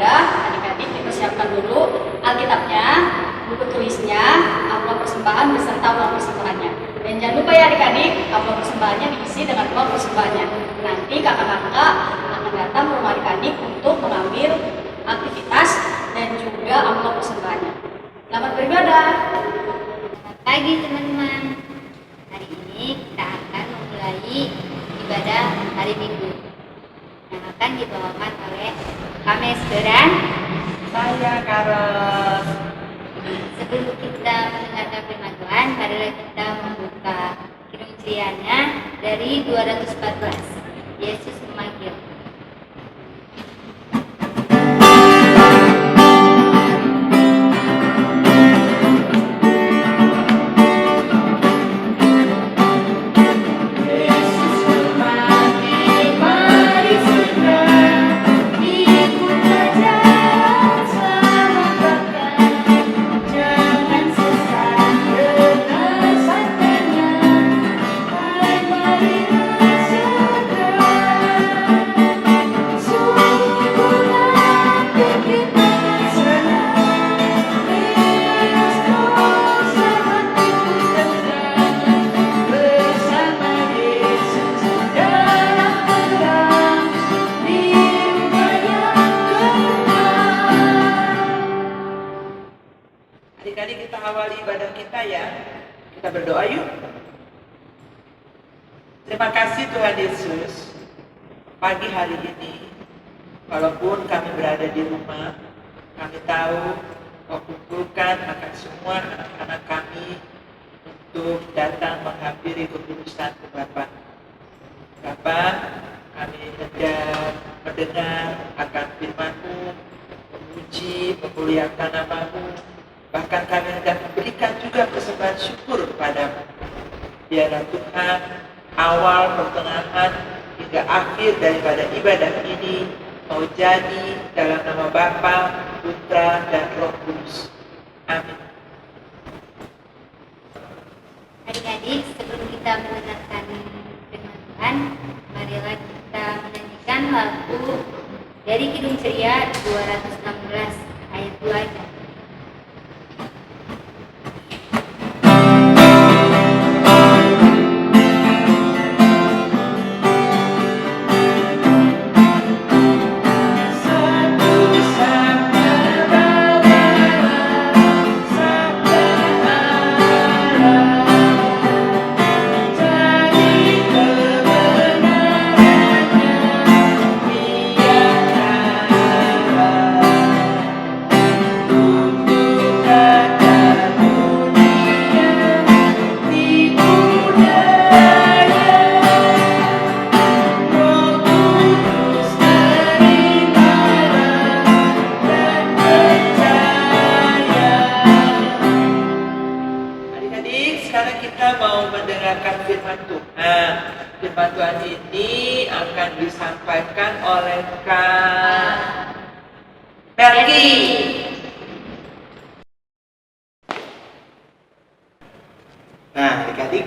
beribadah, adik-adik dipersiapkan dulu Alkitabnya, buku tulisnya, amplop persembahan beserta uang persembahannya. Dan jangan lupa ya adik-adik, amplop persembahannya diisi dengan uang persembahannya. Nanti kakak-kakak akan datang ke rumah adik-adik untuk mengambil aktivitas dan juga amplop persembahannya. Selamat beribadah. Selamat pagi teman-teman. Hari ini kita akan memulai ibadah hari Minggu yang akan dibawakan oleh Kames dan saya Karos. sebelum kita mendengarkan firman Tuhan, marilah kita membuka Kidung Cerianya dari 214. Yesus memanggil. Adik-adik, kita awali ibadah kita ya. Kita berdoa yuk. Terima kasih Tuhan Yesus. Pagi hari ini, walaupun kami berada di rumah, kami tahu Kau kumpulkan akan semua anak-anak kami untuk datang menghampiri kekudusan Bapa. Bapa, kami hendak mendengar akan firman-Mu, memuji, memuliakan nama-Mu. Bahkan kami hendak memberikan juga persembahan syukur kepadamu. Biarlah Tuhan, awal, pertengahan, hingga akhir daripada ibadah ini mau jadi dalam nama Bapa, Putra, dan Roh Kudus. Amin. Adik-adik, sebelum kita mendengarkan firman Tuhan, marilah kita menyanyikan lagu dari Kidung Ceria 216 ayat 2 aja. Firman Tuhan ini akan disampaikan oleh Kak Pergi. Nah, adik-adik,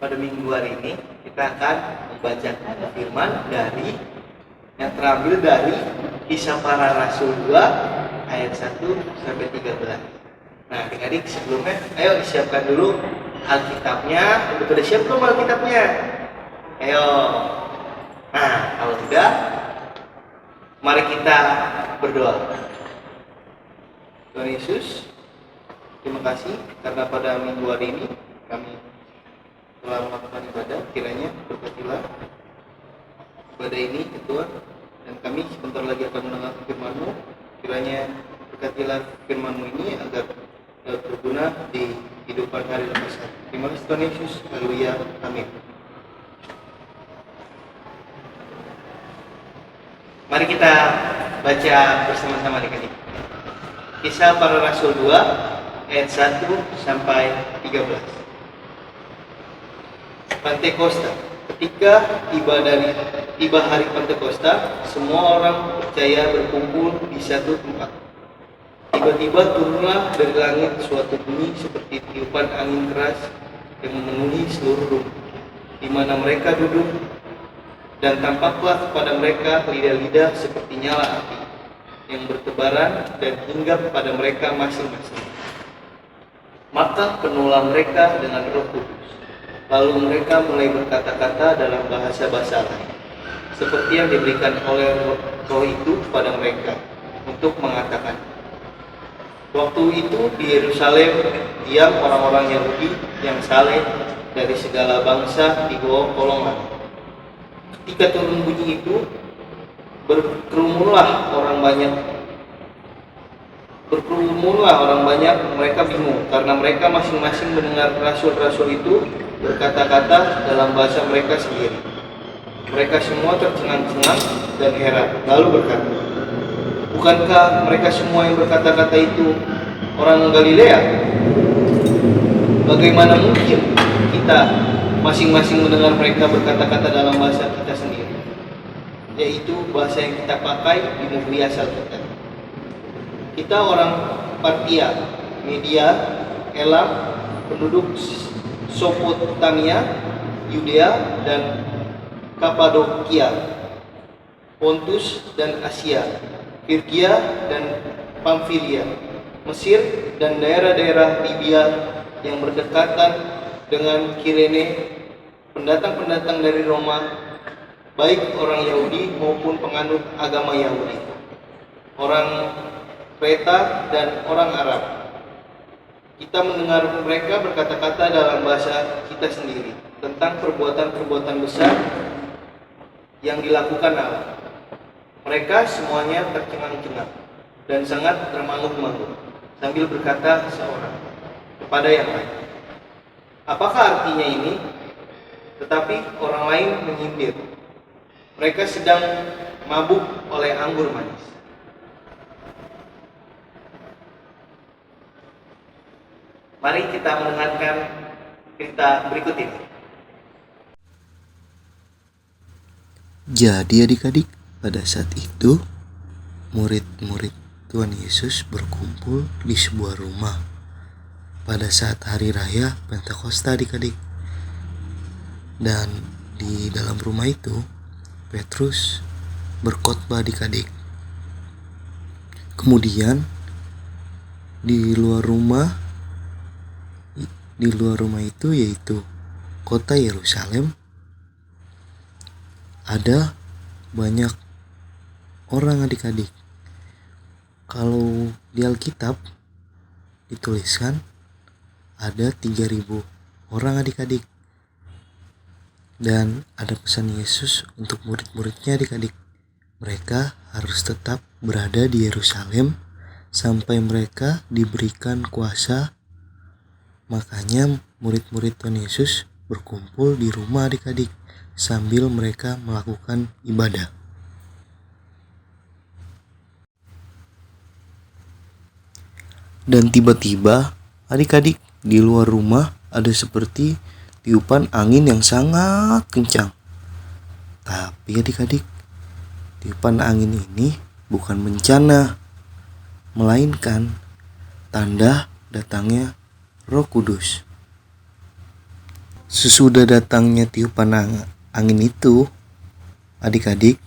pada minggu hari ini kita akan membaca firman yang terambil dari Kisah Para Rasul 2 ayat 1 sampai 13. Nah, adik-adik, sebelumnya ayo disiapkan dulu Alkitabnya. Udah siap belum Alkitabnya? Ayo. Nah, kalau sudah, mari kita berdoa. Tuhan Yesus, terima kasih karena pada minggu hari ini kami telah melakukan ibadah. Kiranya berkatilah ibadah ini Tuhan, dan kami sebentar lagi akan mendengar firman-Mu. Kiranya berkatilah firman-Mu ini agar berguna di kehidupan hari lepas. Terima kasih Tuhan Yesus. Haleluya. Amin. Mari kita baca bersama-sama adik-adik. Kisah Para Rasul 2 ayat 1 sampai 13. Pentekosta. Ketika tiba hari Pentekosta, semua orang percaya berkumpul di satu tempat. Tiba-tiba turunlah dari langit suatu bunyi seperti tiupan angin keras yang memenuhi seluruh rumah di mana mereka duduk, dan tampaklah kepada mereka lidah-lidah seperti nyala api yang bertebaran dan hinggap pada mereka masing-masing. Maka penuhlah mereka dengan Roh Kudus. Lalu mereka mulai berkata-kata dalam bahasa-bahasa lain, seperti yang diberikan oleh Roh itu kepada mereka untuk mengatakan. Waktu itu di Yerusalem diam orang-orang Yahudi yang saleh dari segala bangsa di bawah kolongan. Ketika turun bunyi itu, berkerumunlah orang banyak, mereka bingung karena mereka masing-masing mendengar rasul-rasul itu berkata-kata dalam bahasa mereka sendiri. Mereka semua tercengang-cengang dan heran, lalu berkata, bukankah mereka semua yang berkata-kata itu orang Galilea? Bagaimana mungkin kita masing-masing mendengar mereka berkata-kata dalam bahasa kita sendiri, yaitu bahasa yang kita pakai di negeri asal kita? Kita orang Partia, Media, Elam, penduduk Sopotamia, Yudea dan Kapadokia, Pontus dan Asia, Firgia dan Pamfilia, Mesir dan daerah-daerah Libya yang berdekatan dengan Kirene, pendatang-pendatang dari Roma, baik orang Yahudi maupun penganut agama Yahudi, orang Kreta dan orang Arab. Kita mendengar mereka berkata-kata dalam bahasa kita sendiri tentang perbuatan-perbuatan besar yang dilakukan Allah. Mereka semuanya tercengang-cengang dan sangat termangu-mangu sambil berkata seorang kepada yang lain, apakah artinya ini? Tetapi orang lain menyindir, mereka sedang mabuk oleh anggur manis. Mari kita mendengarkan cerita berikut ini. Jadi adik-adik, pada saat itu murid-murid Tuhan Yesus berkumpul di sebuah rumah pada saat hari raya Pentakosta adik-adik. Dan di dalam rumah itu Petrus berkhotbah adik-adik. Kemudian di luar rumah itu, yaitu kota Yerusalem, ada banyak orang adik-adik. Kalau di Alkitab dituliskan ada 3.000 orang adik-adik. Dan ada pesan Yesus untuk murid-muridnya adik-adik. Mereka harus tetap berada di Yerusalem sampai mereka diberikan kuasa. Makanya murid-murid Tuhan Yesus berkumpul di rumah adik-adik sambil mereka melakukan ibadah. Dan tiba-tiba adik-adik, di luar rumah ada seperti tiupan angin yang sangat kencang. Tapi adik-adik, tiupan angin ini bukan bencana, melainkan tanda datangnya Roh Kudus. Sesudah datangnya tiupan angin itu, adik-adik,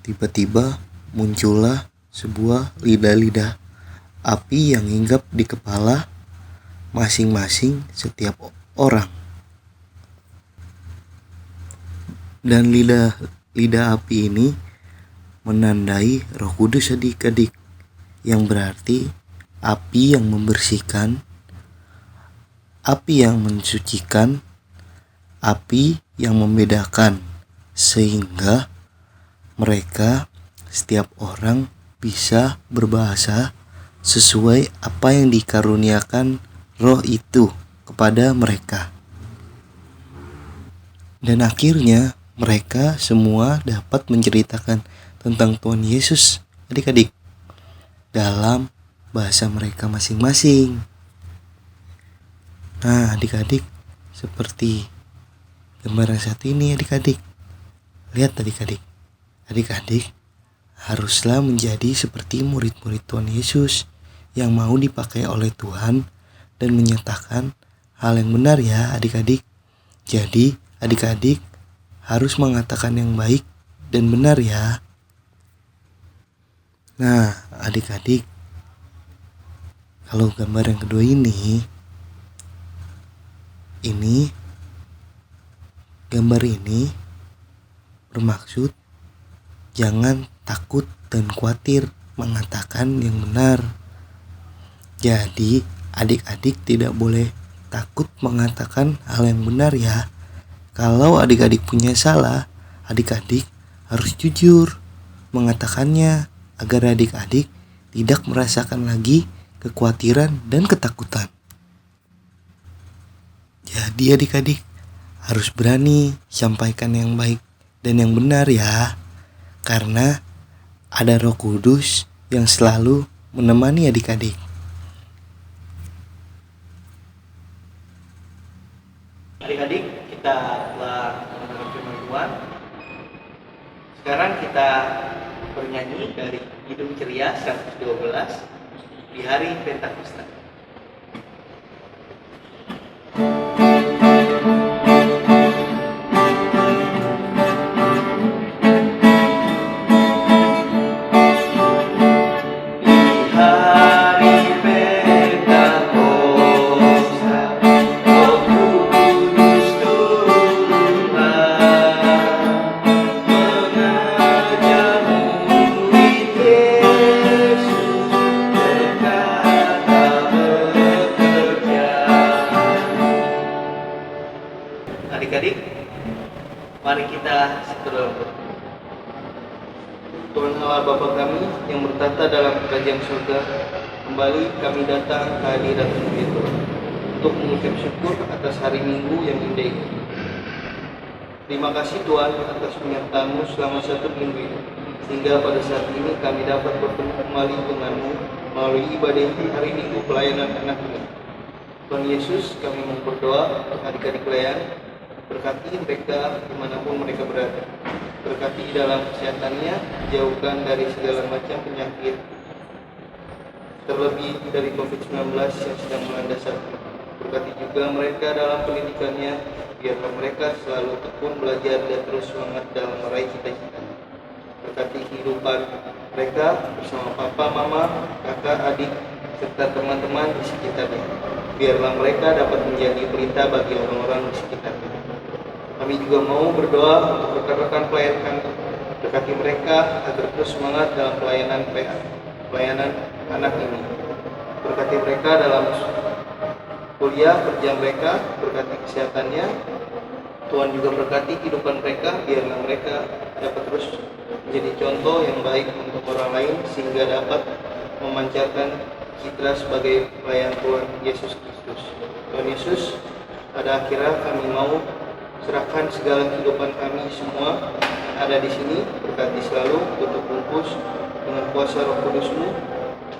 tiba-tiba muncullah sebuah lidah-lidah api yang hinggap di kepala masing-masing setiap orang. Dan lidah api ini menandai Roh Kudus adik-adik, yang berarti api yang membersihkan, api yang mensucikan, api yang membedakan, sehingga mereka setiap orang bisa berbahasa sesuai apa yang dikaruniakan Roh itu kepada mereka. Dan akhirnya mereka semua dapat menceritakan tentang Tuhan Yesus adik-adik dalam bahasa mereka masing-masing. Nah adik-adik, seperti gambaran saat ini adik-adik, lihat adik-adik, adik-adik haruslah menjadi seperti murid-murid Tuhan Yesus yang mau dipakai oleh Tuhan dan menyatakan hal yang benar ya adik-adik. Jadi adik-adik harus mengatakan yang baik dan benar ya. Nah, adik-adik, kalau gambar yang kedua ini gambar ini bermaksud jangan takut dan khawatir mengatakan yang benar. Jadi, adik-adik tidak boleh takut mengatakan hal yang benar ya. Kalau adik-adik punya salah, adik-adik harus jujur mengatakannya agar adik-adik tidak merasakan lagi kekhawatiran dan ketakutan. Jadi adik-adik harus berani sampaikan yang baik dan yang benar ya. Karena ada Roh Kudus yang selalu menemani adik-adik. Adik-adik, kita telah mendengar firman Tuhan. Sekarang kita bernyanyi dari Hidup Ceria 112 di hari Pentakosta. Adik-adik, mari kita berdoa. Tuhan Allah Bapa kami yang bertata dalam kerajaan surga, kembali kami datang ke hadirat-Mu itu untuk mengucap syukur atas hari Minggu yang indah ini. Terima kasih Tuhan atas penyertaan-Mu selama 1 minggu ini, sehingga pada saat ini kami dapat bertemu kembali dengan-Mu melalui ibadah hari Minggu pelayanan anak ini. Tuhan Yesus, kami mau berdoa untuk adik-adik pelayan. Berkati mereka dimanapun mereka berada. Berkati dalam kesehatannya, jauhkan dari segala macam penyakit, terlebih dari COVID-19 yang sedang melanda saat ini. Berkati juga mereka dalam pendidikannya, biarlah mereka selalu tekun belajar dan terus semangat dalam meraih cita-cita. Berkati kehidupan mereka bersama papa, mama, kakak, adik, serta teman-teman di sekitarnya. Biarlah mereka dapat menjadi pelita bagi orang-orang di sekitarnya. Kami juga mau berdoa untuk rekan-rekan pelayan kami. Berkati mereka agar terus semangat dalam pelayanan anak ini. Berkati mereka dalam kuliah kerja mereka, berkati kesehatannya. Tuhan juga berkati kehidupan mereka, biarlah mereka dapat terus menjadi contoh yang baik untuk orang lain, sehingga dapat memancarkan citra sebagai pelayan Tuhan Yesus Kristus. Tuhan Yesus, pada akhirnya kami mau serahkan segala kehidupan kami semua yang ada di sini, berkati selalu, tutup bungkus dengan kuasa Roh Kudus-Mu.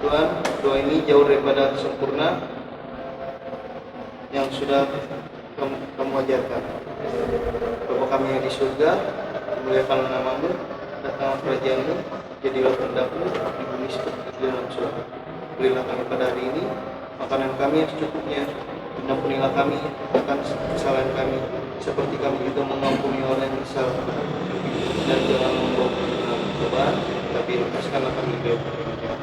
Tuhan, doa ini jauh daripada sempurna yang sudah kamu ajarkan. Bapa kami yang di surga, dimuliakanlah nama-Mu, datanglah kerajaan-Mu, jadilah kehendak-Mu di bumi seperti di dalam surga. Berilah kami pada hari ini makanan kami yang secukupnya, dan ampunilah kami akan kesalahan kami, seperti kami juga mengampuni orang yang bersalah kepada kami. Dan jangan membawa kami ke dalam pencobaan, tapi lepaskanlah kami dari yang jahat.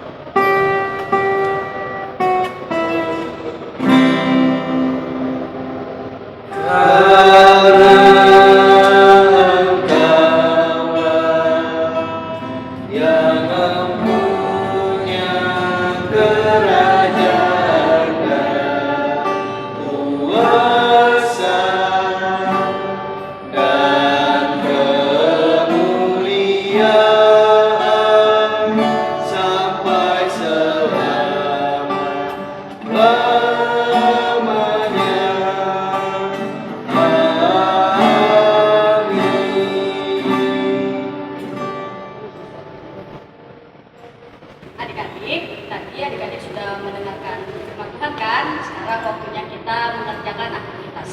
Adik-adik, tadi adik-adik sudah mendengarkan firman Tuhan kan? Sekarang waktunya kita mengerjakan aktivitas.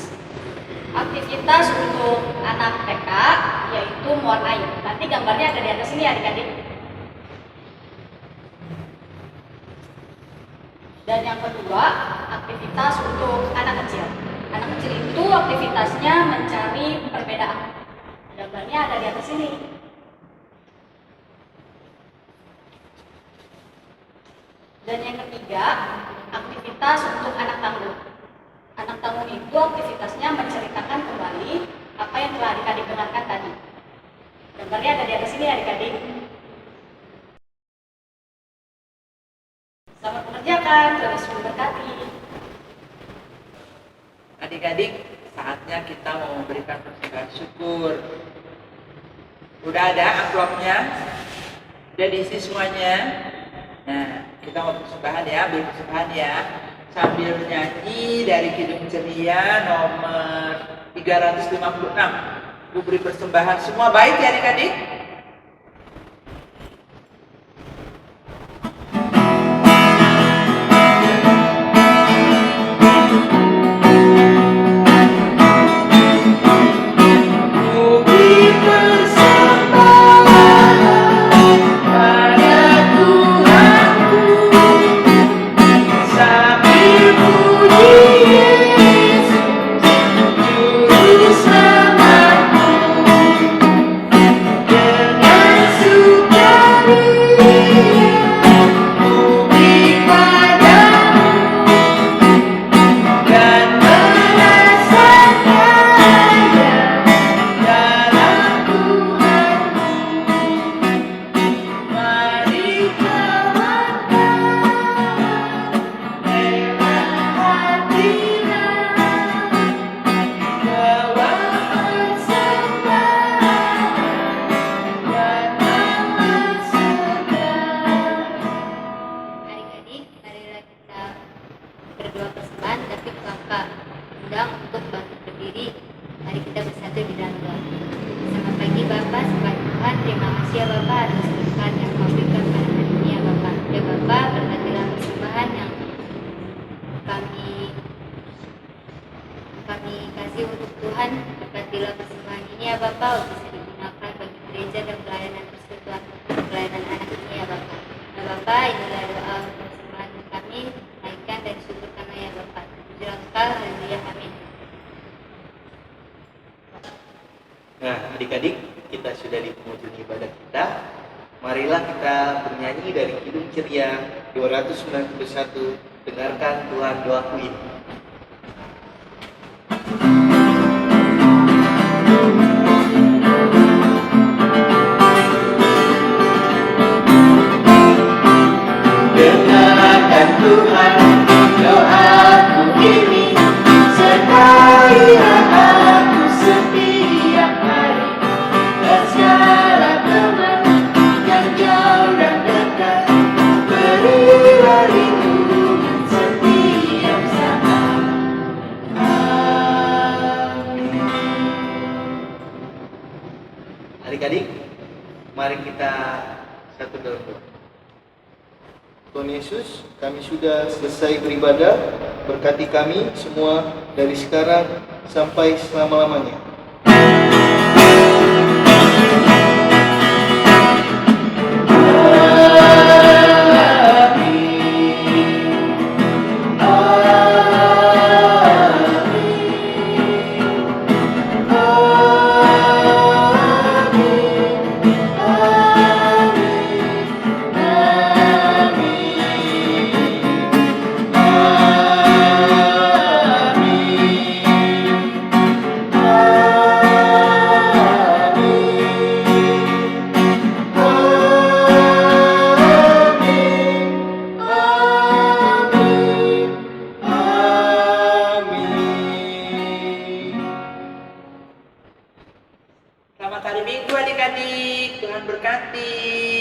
Aktivitas untuk anak TK yaitu muat air. Nanti gambarnya ada di atas sini adik-adik. Dan yang kedua, aktivitas untuk anak kecil. Anak kecil itu aktivitasnya mencari perbedaan. Gambarnya ada di atas sini. Dan yang ketiga, aktivitas untuk anak tanggung. Anak tanggung itu aktivitasnya menceritakan kembali apa yang telah adik-adik dengarkan tadi. Gambarnya ada di atas ini adik-adik. Selamat mengerjakan, Tuhan Yesus memberkati. Adik-adik, saatnya kita mau memberikan persembahan syukur. Udah ada amplopnya? Udah diisi semuanya? Nah, kita mau persembahan ya, beri persembahan ya. Sambil menyanyi dari Kidung Ceria nomor 356. Bu beri persembahan semua baik ya adik-adik? Adik-adik, marilah kita berdoa persembahan, tapi Kakak undang untuk bangkit berdiri. Mari kita bersatu di dalam doa. Selamat pagi Bapak, sembah Tuhan. Terima kasih ya Bapak atas berkat yang kau berikan pada hari ini ya Bapak. Ya Bapak, berkatilah persembahan yang kami kasih untuk Tuhan. Berkatilah persembahan ini ya Bapak, bisa digunakan bagi gereja dan pelayanan persekutuan, pelayanan anak ini ya Bapak. Ya Bapak, inilah doa persembahan kami, naikkan dan syukurkan ya Bapak. Puji Engkau, haleluya, amin. Nah, adik-adik, kita sudah di penghujung ibadah kita. Marilah kita bernyanyi dari Kidung Ceria 291. Dengarkan Tuhan doaku ini. Dengarkan Tuhan doaku ini, sertailah aku setiap hari, dan segala teman yang jauh dan dekat, berilah lindungan setiap saat. Amin. Adik-adik, mari kita satu dalam doa. Tuhan Yesus, kami sudah selesai beribadah. Berkati kami semua dari sekarang sampai selama-lamanya. Selamat hari Minggu adik-adik, Tuhan berkati.